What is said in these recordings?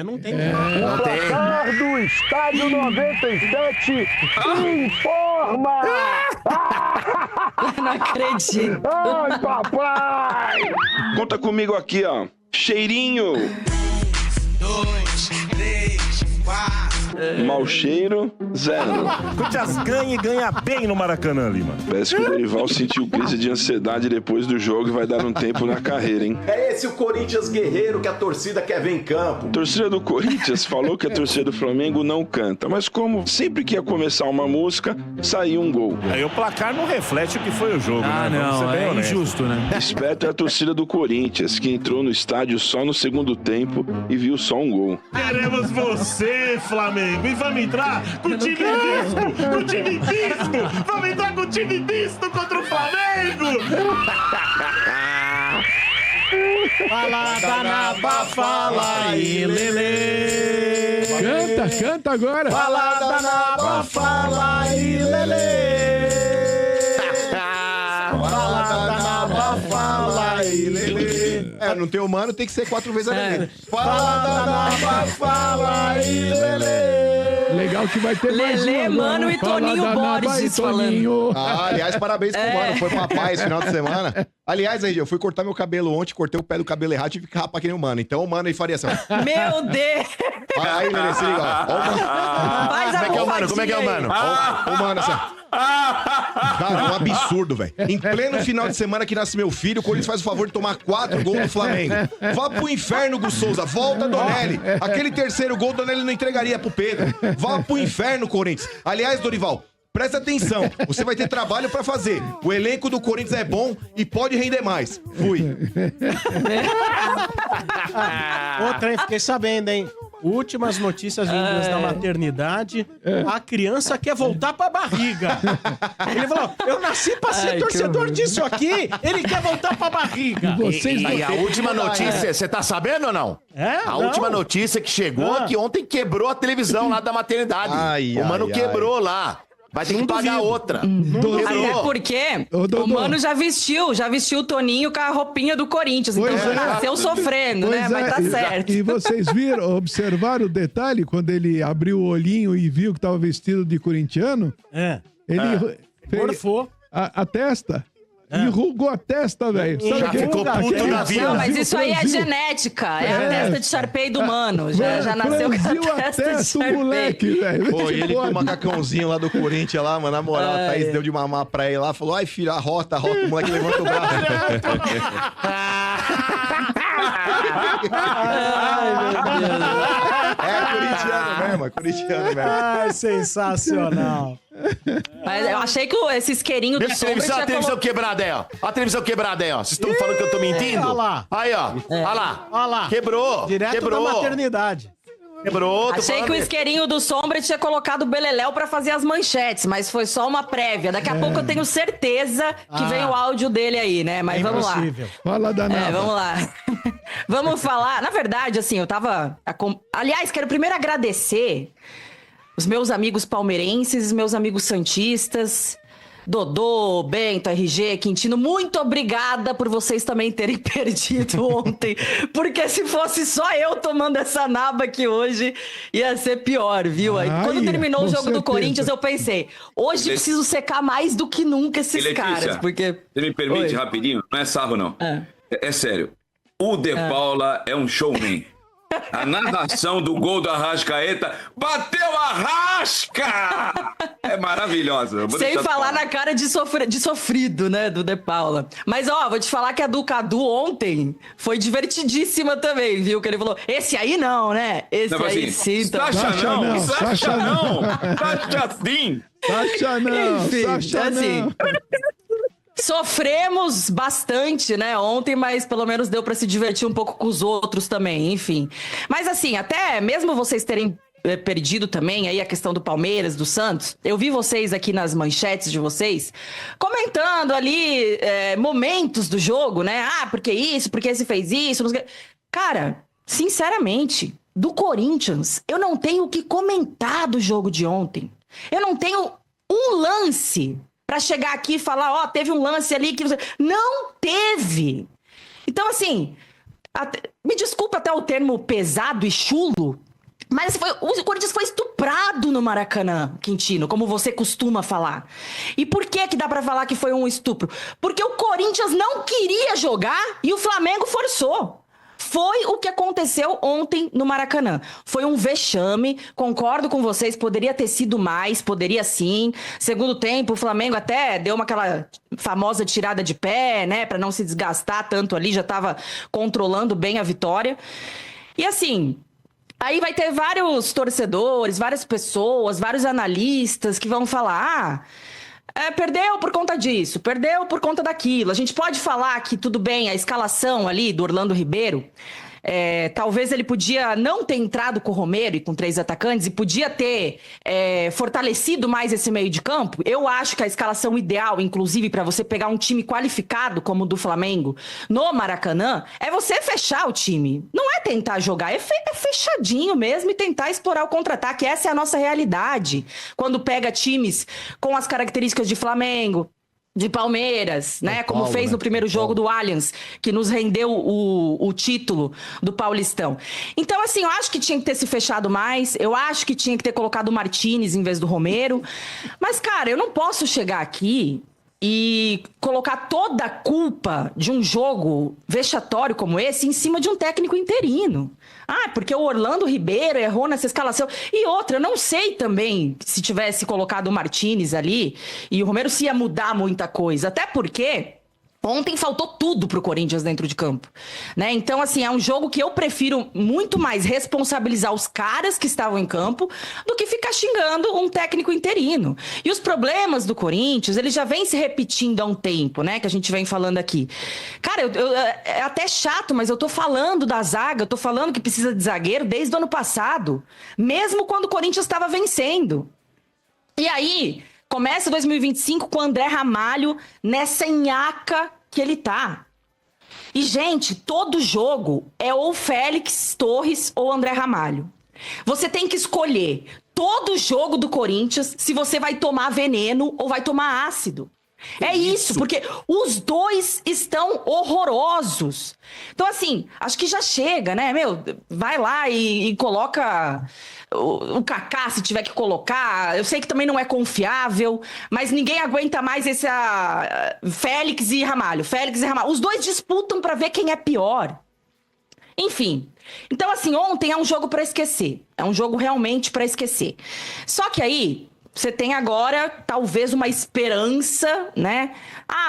Não tem. Não tem. Placar do Estádio 97 informa! Não acredito. Ai, papai! Conta comigo aqui, ó. Cheirinho. 2, 3, 4. Mau cheiro, 0. Corinthians ganha e ganha bem no Maracanã, Lima. Parece que o Dorival sentiu crise de ansiedade depois do jogo e vai dar um tempo na carreira, hein? É esse o Corinthians guerreiro que a torcida quer ver em campo. A torcida do Corinthians falou que a torcida do Flamengo não canta, mas como sempre que ia começar uma música, saía um gol. Aí o placar não reflete o que foi o jogo, né? Vamos ser bem honestos. Injusto, né? Esperto é a torcida do Corinthians, que entrou no estádio só no segundo tempo e viu só um gol. Queremos você, Flamengo. E vamos entrar com o time misto! Com o time misto! Vamos entrar com o time misto contra o Flamengo! Fala na fala aí, Lelê. Canta agora. Fala na fala aí, Lelê. Fala na fala aí, Lelê. Não tem humano, tem que ser 4 vezes a Lelê. Fala na fala aí, Lelê. Legal que vai ter mais Lelê, um agora. Mano e Fala Toninho danada Borges aí, Toninho. Aliás, parabéns pro mano. Foi papai esse final de semana. Aliás, aí, eu fui cortar meu cabelo ontem, cortei o pé do cabelo errado e tive que rapar que nem o mano. Então o mano aí faria assim. Meu Deus! Aí, Lelê, se liga, ó. Ó o mano. Faz a Como é que é o mano? Como é que é o mano? Ó, o mano, assim, ó. Cara, é um absurdo, velho. Em pleno final de semana que nasce meu filho, o Corinthians faz o favor de tomar 4 gols do Flamengo. Vá pro inferno, Gus Souza. Volta, Donelli. Aquele terceiro gol, Donelli não entregaria pro Pedro. Vá pro inferno, Corinthians. Aliás, Dorival, presta atenção. Você vai ter trabalho pra fazer. O elenco do Corinthians é bom e pode render mais. Fui. Outra, hein? Fiquei sabendo, hein? Últimas notícias vindas da maternidade. A criança quer voltar pra barriga. Ele falou, eu nasci pra ser torcedor disso aqui. Ele quer voltar pra barriga. Vocês a última notícia, você tá sabendo ou não? A última notícia que chegou é que ontem quebrou a televisão lá da maternidade. O mano quebrou lá. Vai ter que pagar outra. Até porque o Mano já vestiu o Toninho com a roupinha do Corinthians. Então nasceu sofrendo, né? Mas tá certo. E vocês observaram o detalhe quando ele abriu o olhinho e viu que tava vestido de corintiano? Ele Morfou a testa. Enrugou a testa, velho. Já ficou puto da vida. Não, mas isso aí é genética. É a testa de Sharpei do Mano. Já nasceu com a testa de Sharpei. Moleque, velho. Pô, e ele com o macacãozinho lá do Corinthians lá, mano, na moral, a Thaís deu de mamar pra ele lá, falou, ai filho, a rota, o moleque levanta o braço. Ai, meu Deus. É corintiano mesmo. Ai, sensacional. Mas eu achei que esse isqueirinho do Sombra A televisão quebrada aí, ó. A televisão quebrada aí, ó. Vocês estão falando que eu tô mentindo? Olha lá. Aí, ó. Olha lá. Olha lá. Quebrou. Direto Quebrou. da maternidade. Quebrou. Achei que o isqueirinho do Sombra tinha colocado o Beleléu pra fazer as manchetes, mas foi só uma prévia. Daqui a pouco eu tenho certeza que vem o áudio dele aí, né? Mas vamos lá. Fala da nada. Vamos lá. Vamos falar. Na verdade, assim, eu tava... Aliás, quero primeiro agradecer os meus amigos palmeirenses, os meus amigos santistas, Dodô, Bento, RG, Quintino, muito obrigada por vocês também terem perdido ontem, porque se fosse só eu tomando essa naba aqui hoje, ia ser pior, viu? Aí, quando terminou o jogo do Corinthians, eu pensei, hoje preciso secar mais do que nunca esses caras, porque... Você me permite rapidinho? Não é sarro, não. É sério. O De Paula é um showman. A narração do gol do Arrascaeta, bateu a Rasca! É maravilhosa. Sem falar na cara de sofrido, né, do De Paula. Mas, ó, vou te falar que a do Cadu ontem foi divertidíssima também, viu? Que ele falou, esse aí não, né? Esse não, aí sim. Sacha não, Sacha não, Sacha sim. Sacha não, enfim, Sacha assim, não. Sofremos bastante, né, ontem, mas pelo menos deu pra se divertir um pouco com os outros também, enfim. Mas assim, até mesmo vocês terem perdido também aí a questão do Palmeiras, do Santos, eu vi vocês aqui nas manchetes de vocês comentando ali momentos do jogo, né? Ah, porque isso, porque esse fez isso. Cara, sinceramente, do Corinthians, eu não tenho o que comentar do jogo de ontem. Eu não tenho um lance pra chegar aqui e falar, ó, teve um lance ali que... Não teve! Então, assim, Me desculpa até o termo pesado e chulo, mas o Corinthians foi estuprado no Maracanã, Quintino, como você costuma falar. E por que dá pra falar que foi um estupro? Porque o Corinthians não queria jogar e o Flamengo forçou. Foi o que aconteceu ontem no Maracanã. Foi um vexame, concordo com vocês, poderia ter sido mais, poderia sim. Segundo tempo, o Flamengo até deu aquela famosa tirada de pé, né, pra não se desgastar tanto ali, já tava controlando bem a vitória. E assim... Aí vai ter vários torcedores, várias pessoas, vários analistas que vão falar... perdeu por conta disso, perdeu por conta daquilo. A gente pode falar que, tudo bem, a escalação ali do Orlando Ribeiro... talvez ele podia não ter entrado com o Romero e com 3 atacantes e podia ter fortalecido mais esse meio de campo. Eu acho que a escalação ideal, inclusive, para você pegar um time qualificado como o do Flamengo no Maracanã, é você fechar o time. Não é tentar jogar, é fechadinho mesmo e tentar explorar o contra-ataque. Essa é a nossa realidade. Quando pega times com as características de Flamengo, de Palmeiras, né? Como fez no primeiro jogo do Allianz, que nos rendeu o título do Paulistão. Então, assim, eu acho que tinha que ter se fechado mais, eu acho que tinha que ter colocado o Martínez em vez do Romero. Mas, cara, eu não posso chegar aqui e colocar toda a culpa de um jogo vexatório como esse em cima de um técnico interino. Porque o Orlando Ribeiro errou nessa escalação. E outra, eu não sei também se tivesse colocado o Martínez ali e o Romero se ia mudar muita coisa. Até porque ontem faltou tudo pro Corinthians dentro de campo, né? Então, assim, é um jogo que eu prefiro muito mais responsabilizar os caras que estavam em campo do que ficar xingando um técnico interino. E os problemas do Corinthians, eles já vêm se repetindo há um tempo, né? Que a gente vem falando aqui. Cara, é até chato, mas eu tô falando da zaga, eu tô falando que precisa de zagueiro desde o ano passado, mesmo quando o Corinthians estava vencendo. E aí... começa 2025 com o André Ramalho nessa nhaca que ele tá. E, gente, todo jogo é ou Félix Torres ou André Ramalho. Você tem que escolher todo jogo do Corinthians se você vai tomar veneno ou vai tomar ácido. É isso, porque os dois estão horrorosos. Então, assim, acho que já chega, né? Vai lá e coloca o Kaká, se tiver que colocar. Eu sei que também não é confiável, mas ninguém aguenta mais esse Félix e Ramalho. Os dois disputam pra ver quem é pior. Enfim. Então, assim, ontem é um jogo pra esquecer. É um jogo realmente pra esquecer. Só que aí... você tem agora, talvez, uma esperança, né?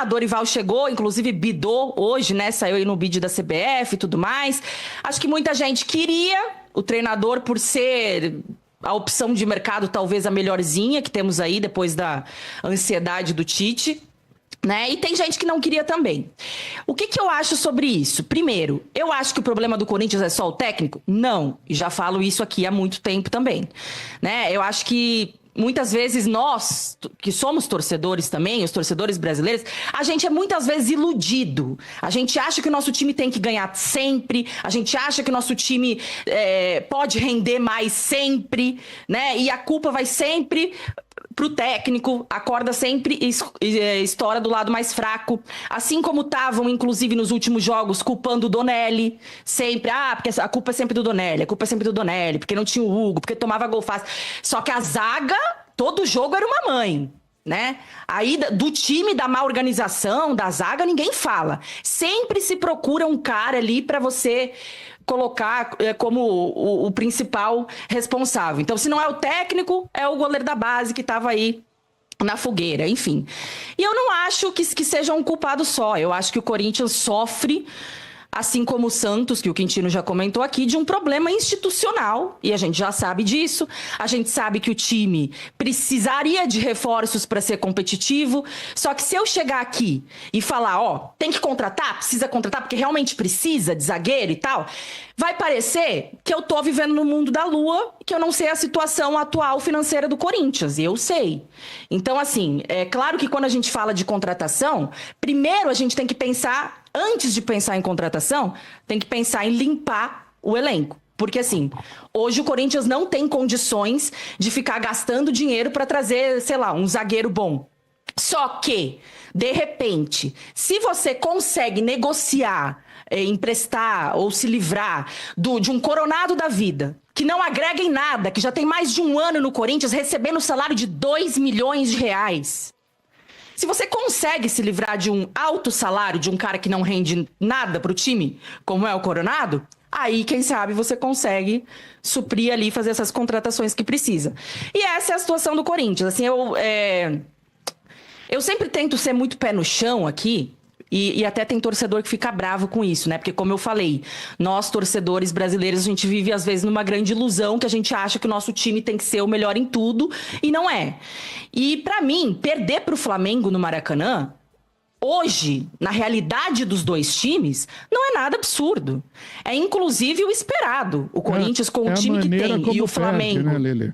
Dorival chegou, inclusive bidou hoje, né? Saiu aí no bid da CBF e tudo mais. Acho que muita gente queria o treinador por ser a opção de mercado, talvez a melhorzinha que temos aí, depois da ansiedade do Tite, né? E tem gente que não queria também. O que eu acho sobre isso? Primeiro, eu acho que o problema do Corinthians é só o técnico? Não. E já falo isso aqui há muito tempo também, né? Eu acho que muitas vezes nós, que somos torcedores também, os torcedores brasileiros, a gente é muitas vezes iludido. A gente acha que o nosso time tem que ganhar sempre, a gente acha que o nosso time pode render mais sempre, né? E a culpa vai sempre pro técnico, a corda sempre estoura do lado mais fraco. Assim como estavam, inclusive, nos últimos jogos, culpando o Donelli. Sempre, porque a culpa é sempre do Donelli, porque não tinha o Hugo, porque tomava gol fácil. Só que a zaga, todo jogo era uma mãe, né? Aí, do time, da má organização, da zaga, ninguém fala. Sempre se procura um cara ali pra você colocar como o principal responsável. Então, se não é o técnico, é o goleiro da base que estava aí na fogueira, enfim. E eu não acho que seja um culpado só. Eu acho que o Corinthians sofre, assim como o Santos, que o Quintino já comentou aqui, de um problema institucional. E a gente já sabe disso. A gente sabe que o time precisaria de reforços para ser competitivo. Só que se eu chegar aqui e falar, tem que contratar, precisa contratar, porque realmente precisa de zagueiro e tal, vai parecer que eu tô vivendo no mundo da lua, que eu não sei a situação atual financeira do Corinthians. E eu sei. Então, assim, é claro que quando a gente fala de contratação, primeiro a gente tem que pensar... Antes de pensar em contratação, tem que pensar em limpar o elenco. Porque, assim, hoje o Corinthians não tem condições de ficar gastando dinheiro para trazer, sei lá, um zagueiro bom. Só que, de repente, se você consegue negociar emprestar ou se livrar de um Coronado da vida, que não agrega em nada, que já tem mais de 1 ano no Corinthians recebendo salário de 2 milhões de reais. Se você consegue se livrar de um alto salário de um cara que não rende nada pro time, como é o Coronado, aí, quem sabe, você consegue suprir ali, fazer essas contratações que precisa. E essa é a situação do Corinthians. Assim, eu sempre tento ser muito pé no chão aqui, e até tem torcedor que fica bravo com isso, né? Porque, como eu falei, nós, torcedores brasileiros, a gente vive, às vezes, numa grande ilusão que a gente acha que o nosso time tem que ser o melhor em tudo, e não é. E, pra mim, perder pro Flamengo no Maracanã, hoje, na realidade dos dois times, não é nada absurdo. É, inclusive, o esperado. O Corinthians com o time que tem e o Flamengo... Né, Lelê?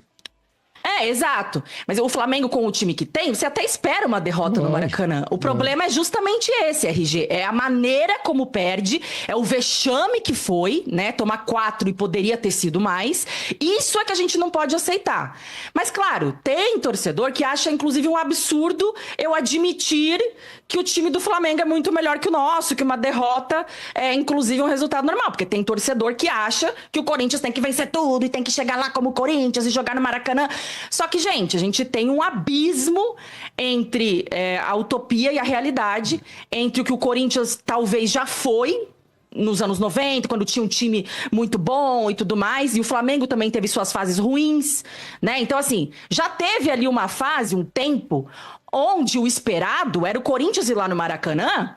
Exato. Mas o Flamengo com o time que tem, você até espera uma derrota no Maracanã. O problema é justamente esse, RG. É a maneira como perde, é o vexame que foi, né? Tomar 4 e poderia ter sido mais. Isso é que a gente não pode aceitar. Mas, claro, tem torcedor que acha, inclusive, um absurdo eu admitir que o time do Flamengo é muito melhor que o nosso, que uma derrota é, inclusive, um resultado normal. Porque tem torcedor que acha que o Corinthians tem que vencer tudo e tem que chegar lá como o Corinthians e jogar no Maracanã. Só que, gente, a gente tem um abismo entre a utopia e a realidade, entre o que o Corinthians talvez já foi nos anos 90, quando tinha um time muito bom e tudo mais, e o Flamengo também teve suas fases ruins, né? Então, assim, já teve ali uma fase, um tempo, onde o esperado era o Corinthians ir lá no Maracanã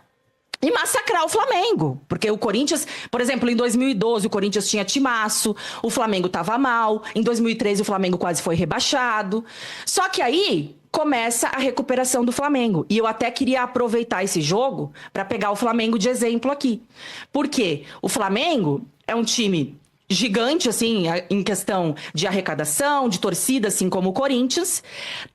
e massacrar o Flamengo. Porque o Corinthians, por exemplo, em 2012 o Corinthians tinha timaço, o Flamengo tava mal, em 2013 o Flamengo quase foi rebaixado. Só que aí começa a recuperação do Flamengo. E eu até queria aproveitar esse jogo para pegar o Flamengo de exemplo aqui. Por quê? O Flamengo é um time gigante, assim, em questão de arrecadação, de torcida, assim como o Corinthians.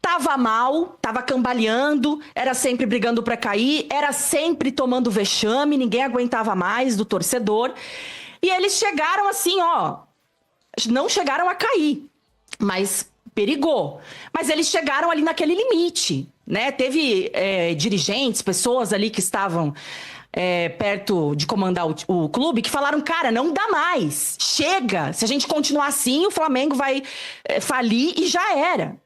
Tava mal, tava cambaleando, era sempre brigando para cair, era sempre tomando vexame, ninguém aguentava mais do torcedor. E eles chegaram assim, ó, não chegaram a cair, mas perigou. Mas eles chegaram ali naquele limite, né? Teve dirigentes, pessoas ali que estavam perto de comandar o clube, que falaram, cara, não dá mais, chega, se a gente continuar assim, o Flamengo vai falir e já era.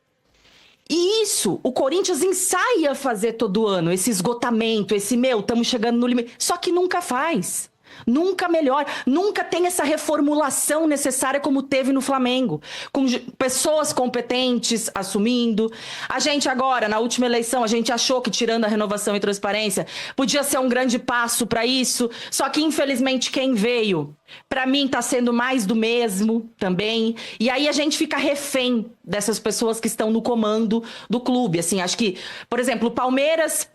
E isso, o Corinthians ensaia fazer todo ano, esse esgotamento, estamos chegando no limite, só que nunca faz. Nunca melhora, nunca tem essa reformulação necessária como teve no Flamengo, com pessoas competentes assumindo. A gente agora, na última eleição, a gente achou que tirando a renovação e transparência, podia ser um grande passo para isso, só que infelizmente quem veio, para mim tá sendo mais do mesmo também, e aí a gente fica refém dessas pessoas que estão no comando do clube. Assim, acho que, por exemplo, o Palmeiras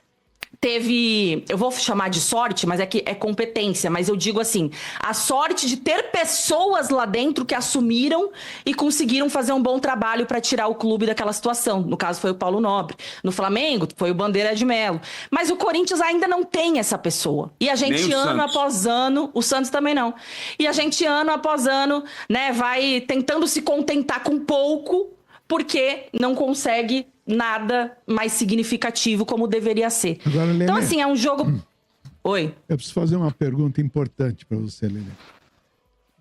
teve, eu vou chamar de sorte, mas é que é competência, mas eu digo assim, a sorte de ter pessoas lá dentro que assumiram e conseguiram fazer um bom trabalho para tirar o clube daquela situação. No caso foi o Paulo Nobre. No Flamengo foi o Bandeira de Melo. Mas o Corinthians ainda não tem essa pessoa. E a gente ano após ano, o Santos também não. E a gente ano após ano, né, vai tentando se contentar com pouco, porque não consegue nada mais significativo como deveria ser. Agora, Lelê, então, assim, é um jogo... Oi? Eu preciso fazer uma pergunta importante para você, Lelê.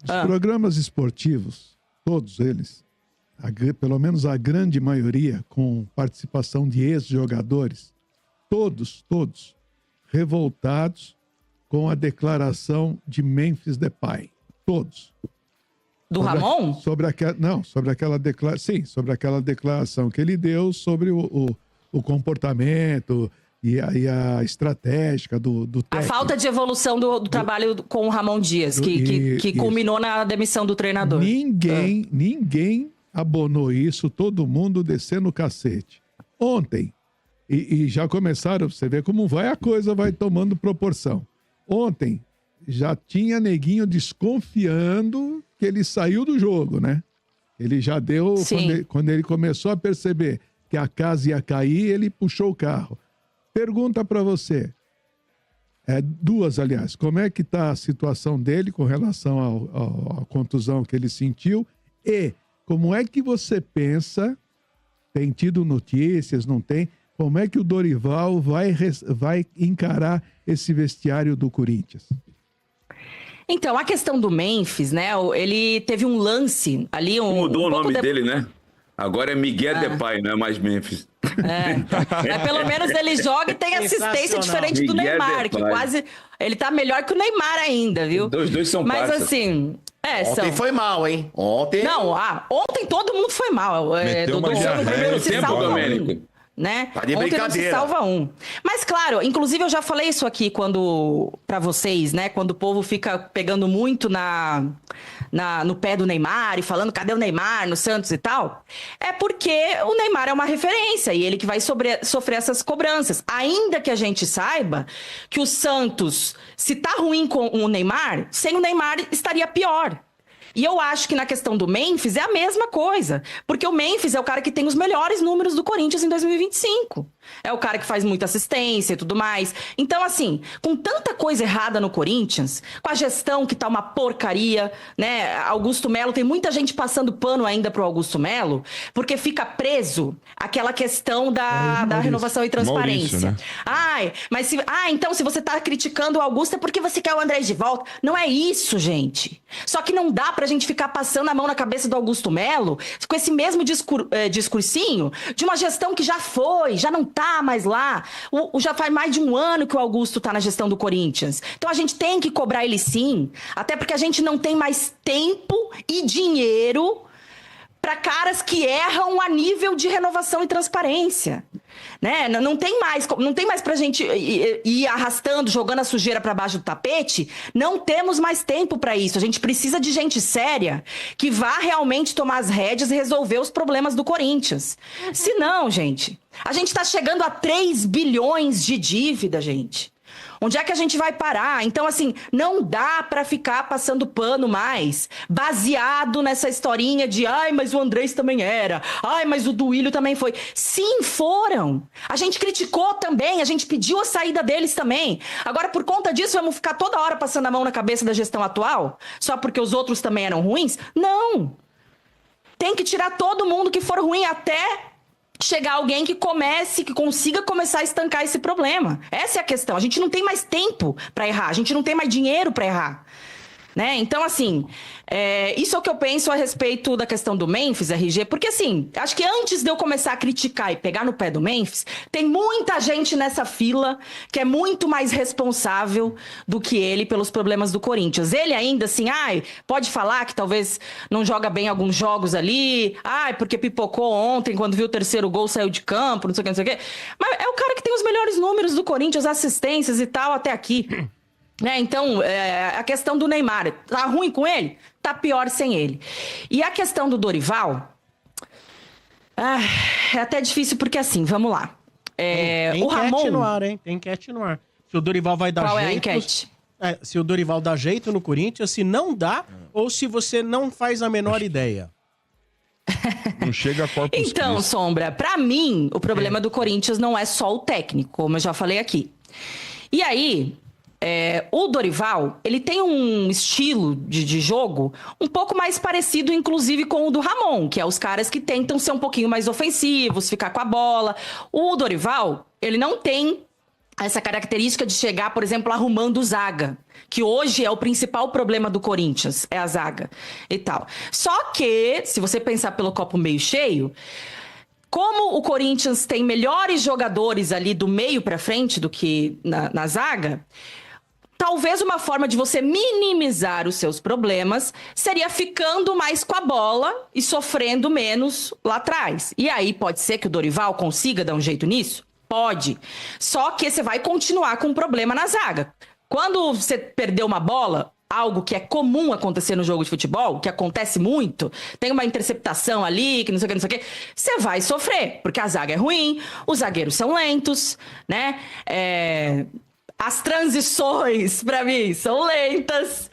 Os programas esportivos, todos eles, pelo menos a grande maioria, com participação de ex-jogadores, todos, revoltados com a declaração de Memphis Depay. Todos. Do Ramon? Sobre aquela declaração que ele deu sobre o comportamento e a estratégica do técnico. A falta de evolução do trabalho com o Ramon Dias, que culminou na demissão do treinador. Ninguém abonou isso, todo mundo descendo o cacete. Ontem, e já começaram, você vê como a coisa vai tomando proporção. Ontem, já tinha neguinho desconfiando que ele saiu do jogo, né? Ele já deu... Quando ele começou a perceber que a casa ia cair, ele puxou o carro. Pergunta para você. Duas, aliás. Como é que tá a situação dele com relação à contusão que ele sentiu? E como é que você pensa... Tem tido notícias, não tem? Como é que o Dorival vai encarar esse vestiário do Corinthians? Então, a questão do Memphis, né? Ele teve um lance ali... Mudou o nome dele, né? Agora é Miguel Depay, não é mais Memphis. Pelo menos ele joga e tem assistência diferente do Miguel Neymar, Depay. que quase... Ele tá melhor que o Neymar ainda, viu? Os dois são Mas parça. assim... Ontem foi mal, hein? Ontem ontem todo mundo foi mal. Meteu uma no diarreia. primeiro se Tempo, salva Domênico. né? Tá de Ontem não se brincadeira. salva um. Mas claro, inclusive eu já falei isso aqui para vocês, né? Quando o povo fica pegando muito no pé do Neymar e falando cadê o Neymar no Santos e tal, é porque o Neymar é uma referência e ele que vai sofrer essas cobranças. Ainda que a gente saiba que o Santos, se tá ruim com o Neymar, sem o Neymar estaria pior. E eu acho que na questão do Memphis é a mesma coisa. Porque o Memphis é o cara que tem os melhores números do Corinthians em 2025. É o cara que faz muita assistência e tudo mais. Então, assim, com tanta coisa errada no Corinthians, com a gestão que tá uma porcaria, né? Augusto Melo, tem muita gente passando pano ainda pro Augusto Melo, porque fica preso aquela questão da renovação e transparência. Maurício, né? Então se você tá criticando o Augusto é porque você quer o Andrés de volta. Não é isso, gente. Só que não dá pra gente ficar passando a mão na cabeça do Augusto Melo com esse mesmo discursinho de uma gestão que já foi, já não tá mais lá. Já faz mais de um ano que o Augusto tá na gestão do Corinthians. Então a gente tem que cobrar ele sim, até porque a gente não tem mais tempo e dinheiro para caras que erram a nível de renovação e transparência. Né? Não tem mais pra gente ir arrastando, jogando a sujeira para baixo do tapete. Não temos mais tempo para isso. A gente precisa de gente séria que vá realmente tomar as rédeas e resolver os problemas do Corinthians. Se não, gente, a gente tá chegando a 3 bilhões de dívida, gente. Onde é que a gente vai parar? Então, assim, não dá pra ficar passando pano mais, baseado nessa historinha de mas o Andrés também era, mas o Duílio também foi. Sim, foram. A gente criticou também, a gente pediu a saída deles também. Agora, por conta disso, vamos ficar toda hora passando a mão na cabeça da gestão atual? Só porque os outros também eram ruins? Não. Tem que tirar todo mundo que for ruim até chegar alguém que consiga começar a estancar esse problema. Essa é a questão. A gente não tem mais tempo para errar, a gente não tem mais dinheiro para errar. Né? Então, assim, isso é o que eu penso a respeito da questão do Memphis, RG, porque, assim, acho que antes de eu começar a criticar e pegar no pé do Memphis, tem muita gente nessa fila que é muito mais responsável do que ele pelos problemas do Corinthians. Ele ainda, assim, pode falar que talvez não joga bem alguns jogos ali, porque pipocou ontem, quando viu o terceiro gol, saiu de campo, não sei o que. Mas é o cara que tem os melhores números do Corinthians, assistências e tal, até aqui. Então, a questão do Neymar, tá ruim com ele? Tá pior sem ele. E a questão do Dorival, é até difícil porque assim, vamos lá. Tem o Ramon... enquete no ar, hein? Tem enquete no ar. Se o Dorival vai dar Qual jeito... é a enquete? Se o Dorival dá jeito no Corinthians, se não dá, ou se você não faz a menor ideia. Não chega a Corpus Então, Christi. Sombra, pra mim, o problema do Corinthians não é só o técnico, como eu já falei aqui. E aí... o Dorival, ele tem um estilo de jogo um pouco mais parecido, inclusive, com o do Ramon, que é os caras que tentam ser um pouquinho mais ofensivos, ficar com a bola. O Dorival, ele não tem essa característica de chegar, por exemplo, arrumando zaga, que hoje é o principal problema do Corinthians, é a zaga e tal. Só que, se você pensar pelo copo meio cheio, como o Corinthians tem melhores jogadores ali do meio pra frente do que na zaga, talvez uma forma de você minimizar os seus problemas seria ficando mais com a bola e sofrendo menos lá atrás. E aí pode ser que o Dorival consiga dar um jeito nisso? Pode. Só que você vai continuar com um problema na zaga. Quando você perdeu uma bola, algo que é comum acontecer no jogo de futebol, que acontece muito, tem uma interceptação ali, que não sei o que, você vai sofrer, porque a zaga é ruim, os zagueiros são lentos, né? As transições, pra mim, são lentas.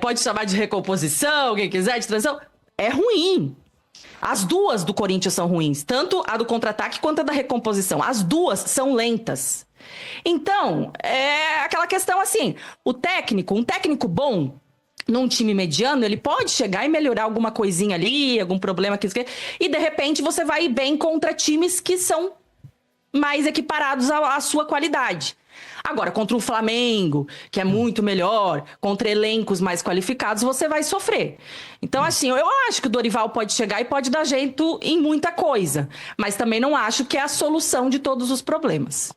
Pode chamar de recomposição, quem quiser, de transição. É ruim. As duas do Corinthians são ruins. Tanto a do contra-ataque quanto a da recomposição. As duas são lentas. Então, é aquela questão assim. Um técnico bom, num time mediano, ele pode chegar e melhorar alguma coisinha ali, algum problema que... E, de repente, você vai bem contra times que são mais equiparados à sua qualidade. Agora, contra o Flamengo, que é muito melhor, contra elencos mais qualificados, você vai sofrer. Então, assim, eu acho que o Dorival pode chegar e pode dar jeito em muita coisa, mas também não acho que é a solução de todos os problemas.